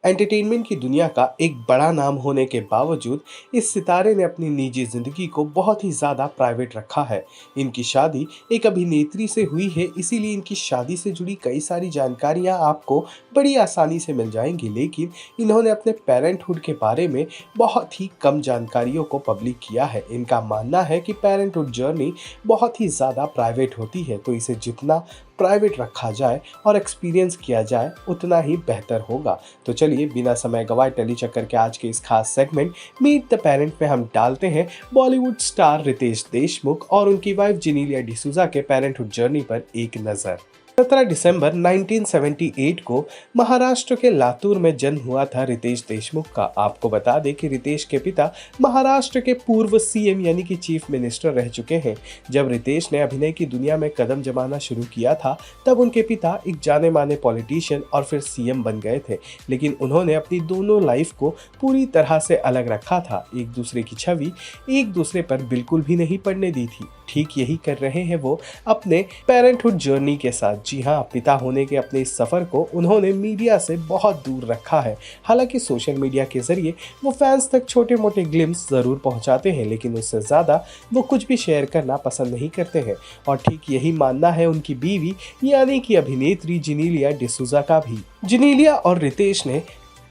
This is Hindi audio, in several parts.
एंटरटेनमेंट की दुनिया का एक बड़ा नाम होने के बावजूद इस सितारे ने अपनी निजी जिंदगी को बहुत ही ज्यादा प्राइवेट रखा है। इनकी शादी एक अभिनेत्री से हुई है, इसीलिए इनकी शादी से जुड़ी कई सारी जानकारियां आपको बड़ी आसानी से मिल जाएंगी, लेकिन इन्होंने अपने पेरेंटहुड के बारे में बहुत ही कम जानकारियों को पब्लिक किया है। इनका मानना है कि पेरेंटहुड जर्नी बहुत ही ज़्यादा प्राइवेट होती है, तो इसे जितना प्राइवेट रखा जाए और एक्सपीरियंस किया जाए उतना ही बेहतर होगा। तो चलिए बिना समय गवाए टेली चक्कर के आज के इस खास सेगमेंट मीट द पेरेंट में हम डालते हैं बॉलीवुड स्टार रितेश देशमुख और उनकी वाइफ जेनेलिया डिसूजा के पेरेंटहुड जर्नी पर एक नज़र। 17 दिसंबर 1978 को महाराष्ट्र के लातूर में जन्म हुआ था रितेश देशमुख का। आपको बता दें कि रितेश के पिता महाराष्ट्र के पूर्व सीएम यानी कि चीफ मिनिस्टर रह चुके हैं। जब रितेश ने अभिनय की दुनिया में कदम जमाना शुरू किया था तब उनके पिता एक जाने माने पॉलिटिशियन और फिर सीएम बन गए थे, लेकिन उन्होंने अपनी दोनों लाइफ को पूरी तरह से अलग रखा था। एक दूसरे की छवि एक दूसरे पर बिल्कुल भी नहीं पड़ने दी थी। ठीक यही कर रहे हैं वो अपने पेरेंटहुड जर्नी के साथ। जी हाँ, पिता होने के अपने इस सफर को उन्होंने मीडिया से बहुत दूर रखा है। हालांकि सोशल मीडिया के जरिए वो फैंस तक छोटे मोटे ग्लिम्स जरूर पहुंचाते हैं, लेकिन उससे ज्यादा वो कुछ भी शेयर करना पसंद नहीं करते हैं। और ठीक यही मानना है उनकी बीवी यानी कि अभिनेत्री जेनेलिया डिसूजा का भी। जेनेलिया और रितेश ने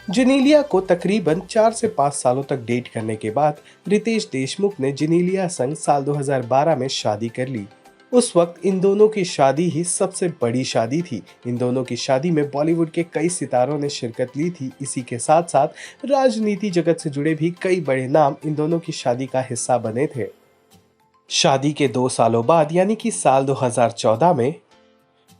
जेनेलिया को तकरीबन 4 से 5 सालों तक डेट करने के बाद रितेश देशमुख ने जेनेलिया संग साल 2012 में शादी कर ली। उस वक्त इन दोनों की शादी ही सबसे बड़ी शादी थी। इन दोनों की शादी में बॉलीवुड के कई सितारों ने शिरकत ली थी। इसी के साथ साथ राजनीति जगत से जुड़े भी कई बड़े नाम इन दोनों की शादी का हिस्सा बने थे। शादी के 2 सालों बाद यानी कि साल 2014 में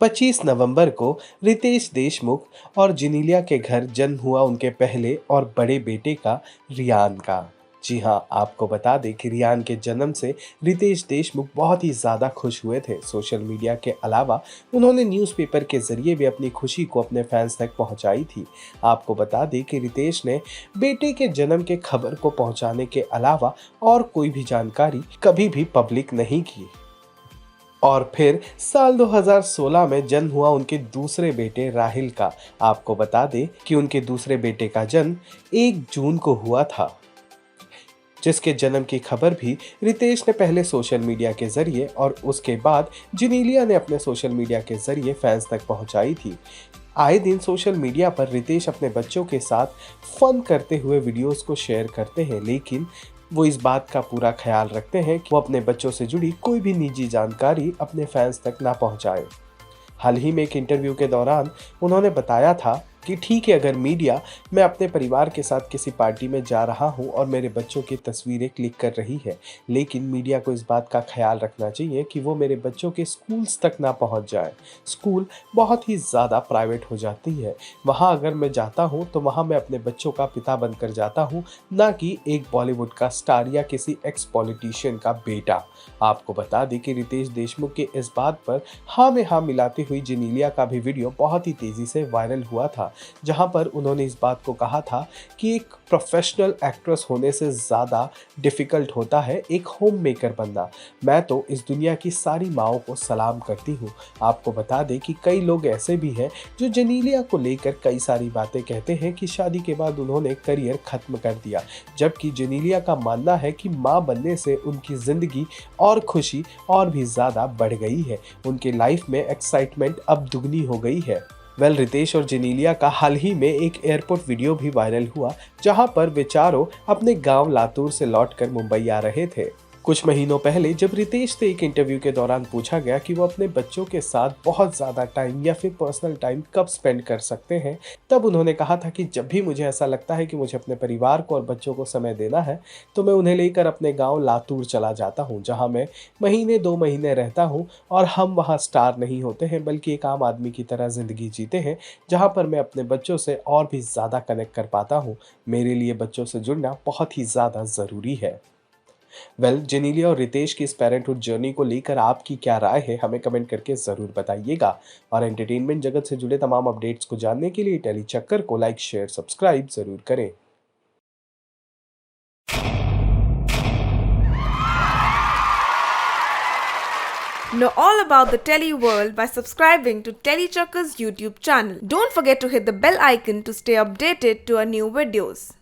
25 नवंबर को रितेश देशमुख और जेनेलिया के घर जन्म हुआ उनके पहले और बड़े बेटे का, रियान का। जी हाँ, आपको बता दें कि रियान के जन्म से रितेश देशमुख बहुत ही ज़्यादा खुश हुए थे। सोशल मीडिया के अलावा उन्होंने न्यूज़पेपर के जरिए भी अपनी खुशी को अपने फैंस तक पहुंचाई थी। आपको बता दें कि रितेश ने बेटे के जन्म के खबर को पहुंचाने के अलावा और कोई भी जानकारी कभी भी पब्लिक नहीं की। और फिर साल 2016 में जन्म हुआ उनके दूसरे बेटे राहिल का। आपको बता दें कि उनके दूसरे बेटे का जन्म 1 जून को हुआ था, जिसके जन्म की खबर भी रितेश ने पहले सोशल मीडिया के जरिए और उसके बाद जेनेलिया ने अपने सोशल मीडिया के जरिए फैंस तक पहुंचाई थी। आए दिन सोशल मीडिया पर रितेश अपने बच्चों के साथ फन करते हुए वीडियोस को शेयर करते हैं, लेकिन वो इस बात का पूरा ख्याल रखते हैं कि वो अपने बच्चों से जुड़ी कोई भी निजी जानकारी अपने फैंस तक ना पहुंचाए। हाल ही में एक इंटरव्यू के दौरान उन्होंने बताया था कि ठीक है, अगर मीडिया मैं अपने परिवार के साथ किसी पार्टी में जा रहा हूं और मेरे बच्चों की तस्वीरें क्लिक कर रही है, लेकिन मीडिया को इस बात का ख्याल रखना चाहिए कि वो मेरे बच्चों के स्कूल्स तक ना पहुंच जाए। स्कूल बहुत ही ज़्यादा प्राइवेट हो जाती है। वहां अगर मैं जाता हूं तो वहां मैं अपने बच्चों का पिता बनकर जाता हूं, ना कि एक बॉलीवुड का स्टार या किसी एक्स पॉलिटिशियन का बेटा। आपको बता दें कि रितेश देशमुख के इस बात पर हाँ में हाँ मिलाती हुई जेनेलिया का भी वीडियो बहुत ही तेज़ी से वायरल हुआ था, जहां पर उन्होंने इस बात को कहा था कि एक प्रोफेशनल एक्ट्रेस होने से ज़्यादा डिफ़िकल्ट होता है एक होम मेकर बनना। मैं तो इस दुनिया की सारी माँओं को सलाम करती हूँ। आपको बता दें कि कई लोग ऐसे भी हैं जो जेनेलिया को लेकर कई सारी बातें कहते हैं कि शादी के बाद उन्होंने करियर ख़त्म कर दिया, जबकि जेनेलिया का मानना है कि माँ बनने से उनकी ज़िंदगी और खुशी और भी ज़्यादा बढ़ गई है। उनकी लाइफ में एक्साइटमेंट अब दुगनी हो गई है। रितेश और जेनेलिया का हाल ही में एक एयरपोर्ट वीडियो भी वायरल हुआ, जहां पर वे चारों अपने गांव लातूर से लौटकर मुंबई आ रहे थे। कुछ महीनों पहले जब रितेश से एक इंटरव्यू के दौरान पूछा गया कि वो अपने बच्चों के साथ बहुत ज़्यादा टाइम या फिर पर्सनल टाइम कब स्पेंड कर सकते हैं, तब उन्होंने कहा था कि जब भी मुझे ऐसा लगता है कि मुझे अपने परिवार को और बच्चों को समय देना है तो मैं उन्हें लेकर अपने गांव लातूर चला जाता हूं, जहां मैं महीने 2 महीने रहता हूं और हम वहां स्टार नहीं होते हैं बल्कि एक आम आदमी की तरह ज़िंदगी जीते हैं, जहाँ पर मैं अपने बच्चों से और भी ज़्यादा कनेक्ट कर पाता हूँ। मेरे लिए बच्चों से जुड़ना बहुत ही ज़्यादा ज़रूरी है। जेनेलिया और रितेश की इस पेरेंटहुड जर्नी को लेकर आपकी क्या राय है, हमें कमेंट करके ज़रूर बताइएगा। और एंटरटेनमेंट जगत से जुड़े तमाम अपडेट्स को जानने के लिए टेली चक्कर को लाइक, शेयर, सब्सक्राइब ज़रूर करें। Know all about the Tele world by subscribing to Telechuckers YouTube channel. Don't forget to hit the bell icon to stay updated to our new videos.